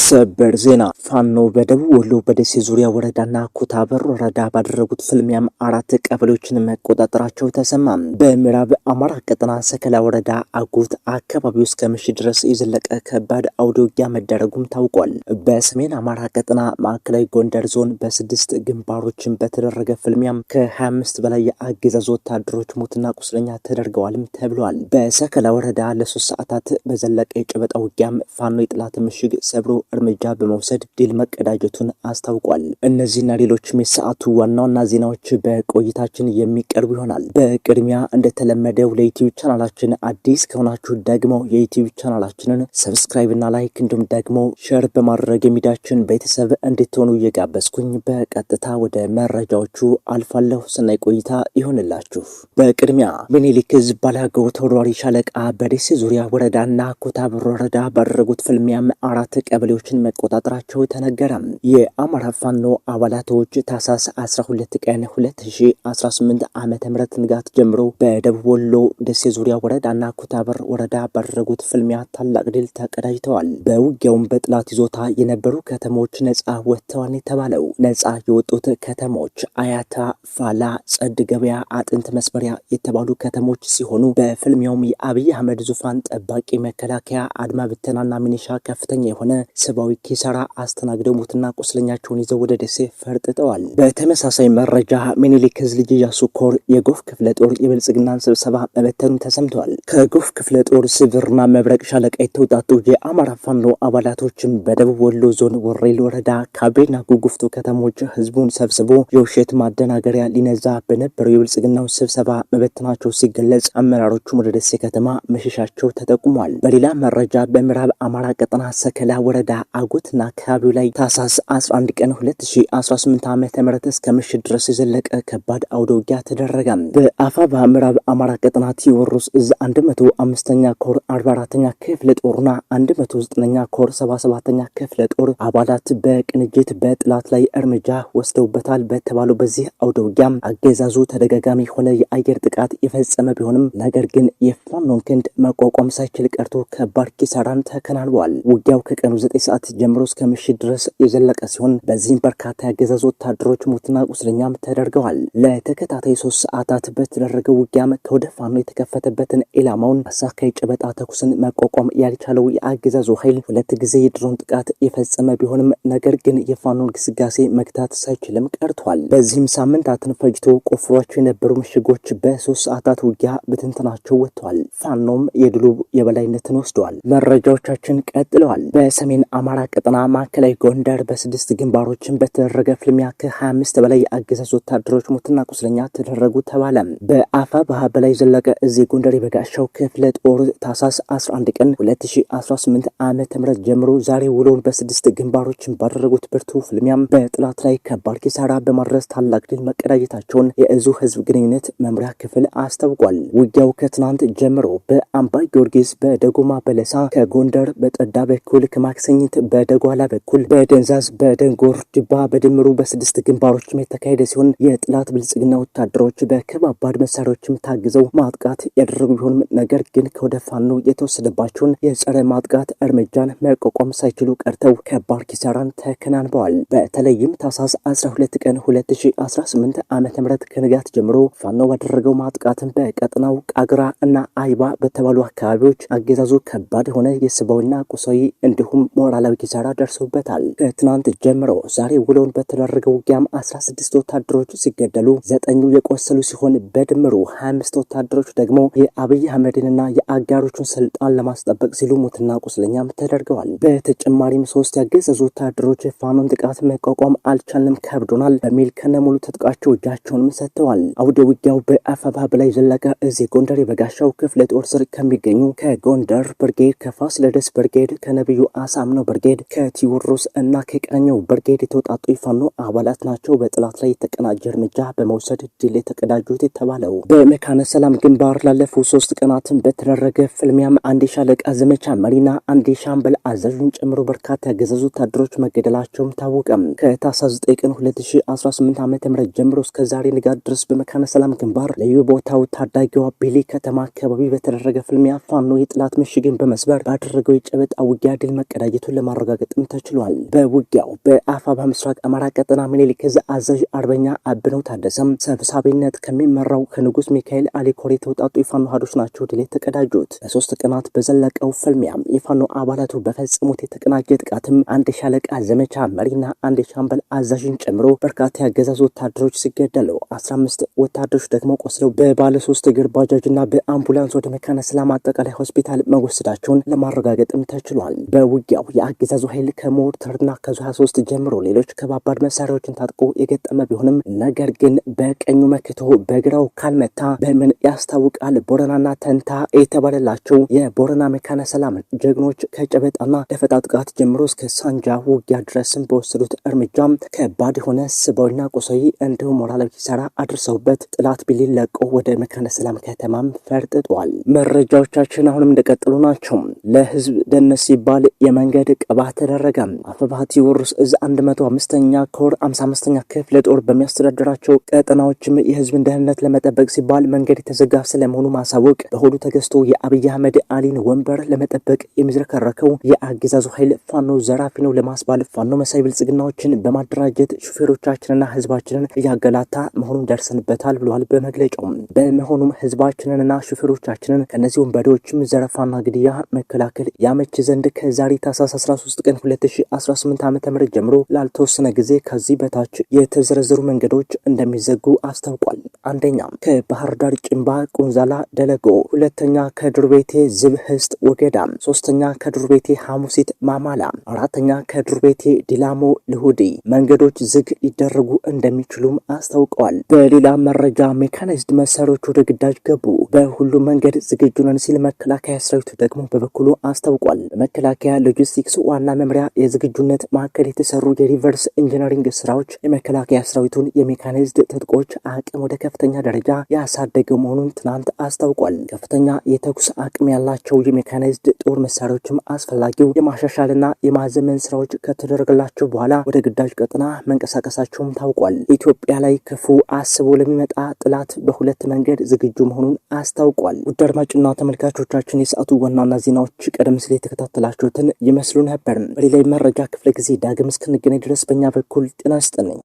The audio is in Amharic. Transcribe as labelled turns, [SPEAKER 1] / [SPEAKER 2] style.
[SPEAKER 1] ሰበር ዜና ፋኖ በደቡብ ወሎ በደሴ ዙሪያ ወረዳና ኩታበር ወረዳ ባደረጉት ፍልሚያም 4 ቀበሌዎችን መቆጣጠራቸው ተሰማ። በምዕራብ አማራ ቀጠና ሰከላ ወረዳ አጉት አካባቢው እስከ ምሽት ድረስ የዘለቀ ከባድ አውደ ውጊያ መደረጉም ታውቋል። በሰሜን አማራ ቀጠና ማዕከላዊ ጎንደር ዞን በ6 ግንባሮችን በተደረገ ፍልሚያም ከ25 በላይ የአገዛዙ ወታደሮች ሞትና ቁስለኛ ተደርገዋልም ተብሏል። በሰከላ ወረዳ ለ3 ሰዓታት በዘለቀ የጨበጣ ውጊያም ፋኖ የጥላት ምሽግ ሰብሮ እርምጃ በመውሰድ ድል መቀዳጀቱን አስታውቋል። እነዚህና ሌሎችም የሰዓቱ ዋና ዋና ዜናዎች በቆይታችን የሚቀርቡ ይሆናል። በቅድሚያ እንደተለመደው ለዩቲዩብ ቻናላችን አዲስ ከሆናችሁ ደግሞ የዩቲዩብ ቻናላችንን ሰብስክራይብ እና ላይክ እንዲሁም ደግሞ ሼር በማድረግ የሚዲያችን ቤተሰብ እንድትሆኑ እየጋበዝኩኝ በቀጥታ ወደ መረጃዎቹ አልፋለሁ። ሰናይ ቆይታ ይሆንላችሁ። በቅድሚያ ምኒልክ ዕዝ ባላገው ተወርዋሪ ሻለቃ በደሴ ዙሪያ ወረዳና ኩታበር ወረዳ ባደረጉት ፍልሚያም 4 ቀበሌዎችን መቆጣጠራቸው ተነገረ። የአማራ ፋኖ አባላቶች ታህሳስ 12 ቀን 2018 ዓመተ ምህረት ንጋት ጀምሮ በደቡብ ወሎ ደሴ ዙሪያ ወረዳና ኩታበር ወረዳ ባደረጉት ፍልሚያ ታላቅ ድል ተቀዳጅተዋል። በውጊያውም በጥላት ይዞታ የነበሩ ከተሞች ነጻ ወጥተዋል የተባለው ነጻ የወጡት ከተሞች አያታ፣ ፋላ፣ ጸድ ገበያ፣ አጥንት መስመሪያ የተባሉ ከተሞች ሲሆኑ በፍልሚያውም የአብይ አህመድ ዙፋን ጠባቂ መከላከያ አድማ ብተናና ሚኒሻ ከፍተኛ የሆነ ሰብአዊ ኪሳራ አስተናግደው ሞትና ቁስለኛቸውን ይዘው ወደ ደሴ ፈርጥጠዋል። በተመሳሳይ መረጃ ምኒልክ ዕዝ ልጅ ኢያሱ ኮር የጎፍ ክፍለ ጦር የብልጽግናን ስብሰባ መበተኑን ተሰምተዋል። ከጎፍ ክፍለ ጦር ስብርና መብረቅ ሻለቃ የተውጣጡ የአማራ ፋኖ አባላቶችን በደቡብ ወሎ ዞን ወሬል ወረዳ ካቤና ጉጉፍቱ ከተሞች ህዝቡን ሰብስቦ የውሸት ማደናገሪያ ሊነዛ በነበረው የብልጽግናው ስብሰባ መበተናቸው ሲገለጽ አመራሮቹም ወደ ደሴ ከተማ መሸሻቸው ተጠቁሟል። በሌላ መረጃ በምዕራብ አማራ ቀጠና ሰከላ ወረዳ አጉትና አካባቢው ላይ ታህሳስ 11 ቀን 2018 ዓመተ ምህረት እስከ ምሽት ድረስ የዘለቀ ከባድ አውደ ውጊያ ተደረገ። በአፋባ ምዕራብ አማራ ቀጠና ቴዎድሮስ ዕዝ 105ኛ ኮር 44ኛ ክፍለ ጦርና 109ኛ ኮር 77ኛ ክፍለ ጦር አባላት በቅንጅት በጥላት ላይ እርምጃ ወስደውበታል በተባለው በዚህ አውደ ውጊያ አገዛዙ ተደጋጋሚ የሆነ የአየር ጥቃት የፈጸመ ቢሆንም ነገር ግን የፋኖን ክንድ መቋቋም ሳይችል ቀርቶ ከባድ ኪሳራን ተከናንቧል። ውጊያው ከቀኑ 9 ሰዓት ጀምሮ እስከ ምሽት ድረስ የዘለቀ ሲሆን በዚህም በርካታ ያገዛዙ ወታደሮች ሞትና ቁስለኛም ተደርገዋል። ለተከታታይ 3 ሰዓታት በተደረገው ውጊያም ከወደ ፋኖ የተከፈተበትን ኢላማውን አሳካይ ጨበጣ ተኩስን መቋቋም ያልቻለው የአገዛዙ ኃይል 2 ጊዜ የድሮን ጥቃት የፈጸመ ቢሆንም ነገር ግን የፋኖን ግስጋሴ መግታት ሳይችልም ቀርቷል። በዚህም ሳምንታትን ፈጅቶ ቆፍሯቸው የነበሩ ምሽጎች በ3 ሰዓታት ውጊያ በትንተናቸው ወጥተዋል። ፋኖም የድሉ የበላይነትን ወስደዋል። መረጃዎቻችን ቀጥለዋል። በሰሜን አማራ ቀጠና ማዕከላዊ ጎንደር በ6 ግንባሮችን በተደረገ ፍልሚያ ከ25 በላይ የአገዛዙ ወታደሮች ሞትና ቁስለኛ ተደረጉ ተባለ። በአፋብኃ በላይ ዘለቀ ዕዝ ጎንደር የበጋሻው ክፍለ ጦር ታህሳስ 11 ቀን 2018 ዓመተ ምህረት ጀምሮ ዛሬ ውሎን በ6 ግንባሮችን ባደረጉት ብርቱ ፍልሚያም በጥላት ላይ ከባድ ኪሳራ በማድረስ ታላቅ ድል መቀዳጀታቸውን የዕዙ ህዝብ ግንኙነት መምሪያ ክፍል አስታውቋል። ውጊያው ከትናንት ጀምሮ በአምባ ጊዮርጊስ፣ በደጎማ በለሳ፣ ከጎንደር በጠዳ በኩል፣ ከማክሰኝት በደጓላ በኩል፣ በደንዛዝ በደንጎር ድባ በድምሩ በ6 ግንባሮችም የተካሄደ ሲሆን የጥላት ብልጽግና ወታደሮች በከባባድ መሳሪያዎችም ታግዘው ማጥቃት ያደረጉ ቢሆንም ነገር ግን ከወደ ፋኖ የተወሰደባቸውን የጸረ ማጥቃት እርምጃን መቋቋም ሳይችሉ ቀርተው ከባድ ኪሳራን ተከናንበዋል። በተለይም ታህሳስ 12 ቀን 2018 ዓመተ ምህረት ከንጋት ጀምሮ ፋኖ ባደረገው ማጥቃትን በቀጠናው ቃግራ እና አይባ በተባሉ አካባቢዎች አገዛዙ ከባድ የሆነ የሰብአዊና ቁሳዊ እንዲሁም ሞራላዊ ኪሳራ ደርሶበታል። ከትናንት ጀምሮ ዛሬ ውሎን በተደረገው ውጊያም 16 ወታደሮች ሲገደሉ 9 የቆሰሉ ሲሆን በድምሩ 25 ወታደሮች ደግሞ የአብይ አህመድንና የአጋሮቹን ስልጣን ለማስጠበቅ ሲሉ ሞትና ቁስለኛም ተደርገዋል። በተጨማሪም 3 ያገዛዙ ወታደሮች የፋኖን ጥቃት መቋቋም አልቻልንም ከብዶናል በሚል ከነሙሉ ትጥቃቸው እጃቸውንም ሰጥተዋል። አውደ ውጊያው በአፋብኃ በላይ ዘለቀ ዕዝ ጎንደር የበጋሻው ክፍለ ጦር ስር ከሚገኙ ከጎንደር ብርጌድ፣ ከፋሲለደስ ብርጌድ፣ ከነብዩ አሳምነው ብርጌድ፣ ከቴዎድሮስ እና ከቀኘው ብርጌድ የተውጣጡ የፋኖ አባላት ናቸው በጥላት ላይ የተቀናጀ እርምጃ በመውሰድ ድል የተቀዳጁት የተባለው። በመካነ ሰላም ግንባር ላለፉት 3 ቀናትን በተደረገ ፍልሚያም አንድ ሻለቃ ዘመቻ መሪና አንድ ሻምበል አዛዥን ጨምሮ በርካታ ያገዛዙ ወታደሮች መገደላቸውም ታወቀ። ከታህሳስ 9 ቀን 2018 ዓ.ም ጀምሮ እስከ ዛሬ ንጋት ድረስ በመካነ ሰላም ግንባር ልዩ ቦታው ታዳጊዋ ቤሌ ከተማ አካባቢ በተደረገ ፍልሚያ ፋኖ የጥላት ምሽግን በመስበር ባደረገው የጨበጣ ውጊያ ድል መቀዳጀቱ መሆናቸውን ለማረጋገጥም ተችሏል። በውጊያው በአፋባ ምስራቅ አማራ ቀጠና ምኒልክ ዕዝ አዛዥ አርበኛ አብነው ታደሰም ሰብሳቢነት ከሚመራው ከንጉስ ሚካኤል አሊኮር የተውጣጡ የፋኖ ኃይሎች ናቸው ድል የተቀዳጁት። ለሶስት ቀናት በዘለቀው ፍልሚያም የፋኖ አባላቱ በፈጸሙት የተቀናጀ ጥቃትም አንድ ሻለቃ ዘመቻ መሪና አንድ ሻምበል አዛዥን ጨምሮ በርካታ ያገዛዙ ወታደሮች ሲገደሉ 15 ወታደሮች ደግሞ ቆስለው በባለ 3 እግር ባጃጅና በአምቡላንስ ወደ መካነ ሰላም አጠቃላይ ሆስፒታል መወሰዳቸውን ለማረጋገጥም ተችሏል። በውጊያው የአገዛዙ ኃይል ከሞርተርና ከዙ23 ጀምሮ ሌሎች ከባባድ መሳሪያዎችን ታጥቆ የገጠመ ቢሆንም ነገር ግን በቀኙ መክቶ በግራው ካልመታ በምን ያስታውቃል። ቦረናና ተንታ የተባለላቸው የቦረና መካነ ሰላም ጀግኖች ከጨበጣና ደፈጣ ጥቃት ጀምሮ እስከ ሳንጃ ውጊያ ድረስም በወሰዱት እርምጃም ከባድ የሆነ ስባዊና ቁሳዊ እንዲሁም ሞራላዊ ኪሳራ አድርሰውበት ጥላት ቢሊን ለቆ ወደ መካነ ሰላም ከተማም ፈርጥጧል። መረጃዎቻችን አሁንም እንደቀጠሉ ናቸው። ለህዝብ ደህንነት ሲባል የመንገድ ቀባ ተደረገ። አፋብኃ ቴዎድሮስ ዕዝ 105ኛ ኮር 55ኛ ክፍለ ጦር በሚያስተዳድራቸው ቀጠናዎችም የህዝብን ደህንነት ለመጠበቅ ሲባል መንገድ የተዘጋ ስለመሆኑ ማሳወቅ፣ በሆዱ ተገዝቶ የአብይ አህመድ አሊን ወንበር ለመጠበቅ የሚዝረከረከው የአገዛዙ ኃይል ፋኖ ዘራፊ ነው ለማስባል ፋኖ መሳይ ብልጽግናዎችን በማደራጀት ሹፌሮቻችንና ህዝባችንን እያገላታ መሆኑን ደርሰንበታል ብለዋል በመግለጫው። በመሆኑም ህዝባችንንና ሹፌሮቻችንን ከነዚህ ወንበዴዎችም ዘረፋና ግድያ መከላከል ያመች ዘንድ ከዛሬ ታህሳስ 13 ቀን 2018 ዓ.ም ጀምሮ ላልተወሰነ ጊዜ ከዚህ በታች የተዘረዘሩ መንገዶች እንደሚዘጉ አስታውቋል። አንደኛ ከባህር ዳር ጭንባ ቁንዛላ ደለጎ፣ ሁለተኛ ከዱር ቤቴ ዝብህስት ወገዳ፣ ሶስተኛ ከዱር ቤቴ ሐሙሲት ማማላ፣ አራተኛ ከዱር ቤቴ ዲላሞ ልሁዲ መንገዶች ዝግ ሊደረጉ እንደሚችሉም አስታውቀዋል። በሌላ መረጃ ሜካናይዝድ መሳሪያዎች ወደ ግዳጅ ገቡ። በሁሉም መንገድ ዝግጁ ነን ሲል መከላከያ ሰራዊቱ ደግሞ በበኩሉ አስታውቋል። በመከላከያ ሎጂስቲክስ ዋና መምሪያ የዝግጁነት ማዕከል የተሰሩ የሪቨርስ ኢንጂነሪንግ ስራዎች የመከላከያ ሰራዊቱን የሜካናይዝድ ትጥቆች አቅም ወደ ከፍተኛ ደረጃ ያሳደገው መሆኑን ትናንት አስታውቋል። ከፍተኛ የተኩስ አቅም ያላቸው የሜካናይዝድ ጦር መሳሪያዎችም አስፈላጊው የማሻሻልና የማዘመን ስራዎች ከተደረገላቸው በኋላ ወደ ግዳጅ ቀጠና መንቀሳቀሳቸውም ታውቋል። ኢትዮጵያ ላይ ክፉ አስቦ ለሚመጣ ጥላት በሁለት መንገድ ዝግጁ መሆኑን አስታውቋል። ውድ አድማጭና ተመልካቾቻችን የሰዓቱ ዋናና ዜናዎች ቀደም ሲል የተከታተላችሁትን ይመስሉ ነበር። በሌላ መረጃ ክፍለ ጊዜ ዳግም እስክንገናኝ ድረስ በእኛ በኩል ጤና ይስጥልኝ።